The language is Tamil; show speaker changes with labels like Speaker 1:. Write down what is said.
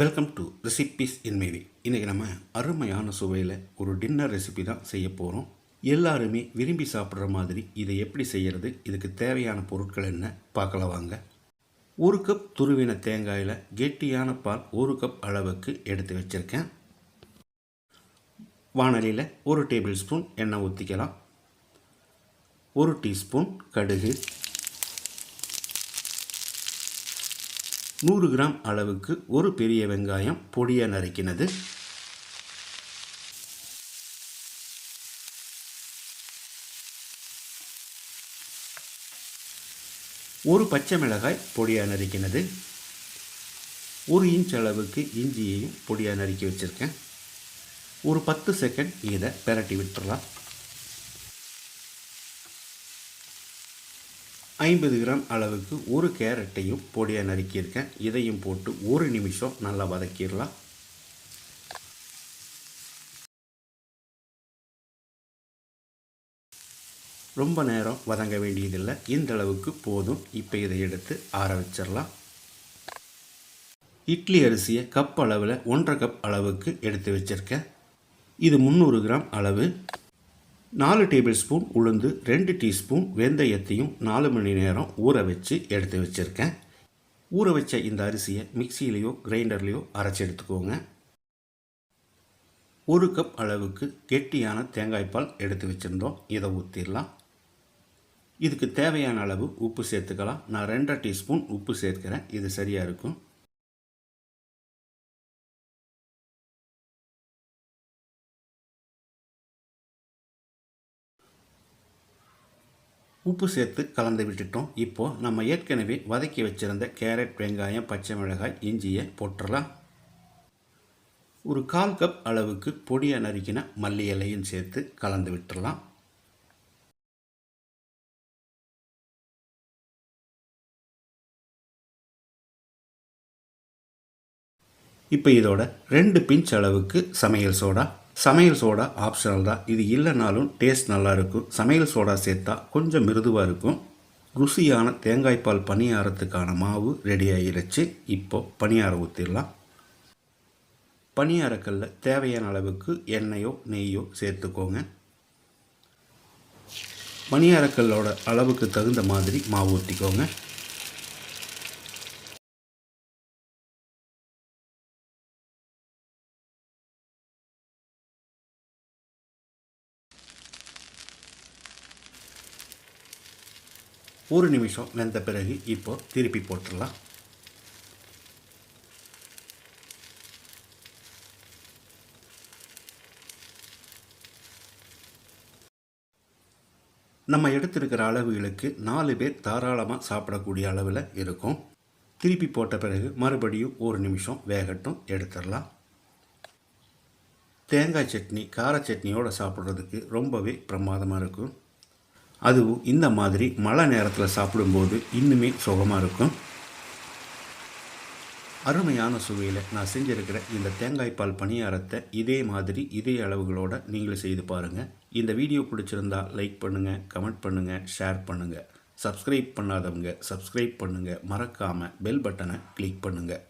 Speaker 1: வெல்கம் டு ரெசிபீஸ் இன் மேவி. இன்றைக்கி நம்ம அருமையான சுவையில் ஒரு டின்னர் ரெசிபி தான் செய்ய போகிறோம். எல்லாருமே விரும்பி சாப்பிட்ற மாதிரி இதை எப்படி செய்கிறது, இதுக்கு தேவையான பொருட்கள் என்ன பார்க்கலாம் வாங்க. 1 கப் துருவின தேங்காயில் கெட்டியான பால் 1 கப் அளவுக்கு எடுத்து வச்சுருக்கேன். வாணலியில் 1 டேபிள் ஸ்பூன் எண்ணெய் ஊற்றிக்கலாம். 1 டீஸ்பூன் கடுகு, 100 கிராம் அளவுக்கு ஒரு பெரிய வெங்காயம் பொடியாக நறுக்கினது, ஒரு பச்சை மிளகாய் பொடியாக நறுக்கினது, 1 இன்ச் அளவுக்கு இஞ்சியையும் பொடியாக நறுக்கி வச்சுருக்கேன். ஒரு 10 செகண்ட் இதை பெரட்டி விட்டுறலாம். 50 கிராம் அளவுக்கு ஒரு கேரட்டையும் பொடியாக நறுக்கியிருக்கேன். இதையும் போட்டு 1 நிமிஷம் நல்லா வதக்கிடலாம். ரொம்ப நேரம் வதங்க வேண்டியதில்லை, இந்த அளவுக்கு போதும். இப்போ இதை எடுத்து ஆற வச்சிடலாம். இட்லி அரிசியை கப் அளவில் 1.5 கப் அளவுக்கு எடுத்து வச்சுருக்கேன். இது 300 கிராம் அளவு. 4 டேபிள் ஸ்பூன் உளுந்து, 2 டீஸ்பூன் வெந்தயத்தையும் 4 மணி நேரம் ஊற வச்சு எடுத்து வச்சுருக்கேன். ஊற வச்ச இந்த அரிசியை மிக்சியிலையோ கிரைண்டர்லேயோ அரைச்சி எடுத்துக்கோங்க. 1 கப் அளவுக்கு கெட்டியான தேங்காய்பால் எடுத்து வச்சுருந்தோம், இதை ஊற்றிடலாம். இதுக்கு தேவையான அளவு உப்பு சேர்த்துக்கலாம். நான் 2.5 டீஸ்பூன் உப்பு சேர்க்கிறேன், இது சரியாக இருக்கும். உப்பு சேர்த்து கலந்து விட்டுட்டோம். இப்போது நம்ம ஏற்கனவே வதக்கி வச்சுருந்த கேரட், வெங்காயம், பச்சை மிளகாய், இஞ்சியை போட்டுடலாம். ஒரு 1/4 கப் அளவுக்கு பொடியாக நறுக்கின மல்லி இலையும் சேர்த்து கலந்து விட்டுடலாம். இப்போ இதோட 2 பிஞ்ச் அளவுக்கு சமையல் சோடா ஆப்ஷனல் தான், இது இல்லைனாலும் டேஸ்ட் நல்லாயிருக்கும். சமையல் சோடா சேர்த்தா கொஞ்சம் மிருதுவாக இருக்கும். ருசியான தேங்காய்பால் பணியாரத்துக்கான மாவு ரெடி ஆகிருச்சு. இப்போது பணியாரம் ஊற்றிடலாம். பணியாரக்கல்ல தேவையான அளவுக்கு எண்ணெயோ நெய்யோ சேர்த்துக்கோங்க. பணியாரக்கல்லோட அளவுக்கு தகுந்த மாதிரி மாவு ஊற்றிக்கோங்க. ஒரு நிமிஷம் வெந்த பிறகு இப்போது திருப்பி போட்டுடலாம். நம்ம எடுத்திருக்கிற அளவுகளுக்கு 4 பேர் தாராளமாக சாப்பிடக்கூடிய அளவில் இருக்கும். திருப்பி போட்ட பிறகு மறுபடியும் 1 நிமிஷம் வேகட்டும், எடுத்துடலாம். தேங்காய் சட்னி கார சட்னியோடு சாப்பிட்றதுக்கு ரொம்பவே பிரமாதமாக இருக்கும். அதுவும் இந்த மாதிரி மழை நேரத்தில் சாப்பிடும்போது இன்னுமே சுகமாக இருக்கும். அருமையான சுவையில் நான் செஞ்சுருக்கிற இந்த தேங்காய்பால் பணியாரத்தை இதே மாதிரி இதே அளவுகளோடு நீங்களும் செய்து பாருங்கள். இந்த வீடியோ பிடிச்சிருந்தால் லைக் பண்ணுங்கள், கமெண்ட் பண்ணுங்கள், ஷேர் பண்ணுங்கள். சப்ஸ்கிரைப் பண்ணாதவங்க சப்ஸ்கிரைப் பண்ணுங்கள். மறக்காமல் பெல் பட்டனை கிளிக் பண்ணுங்கள்.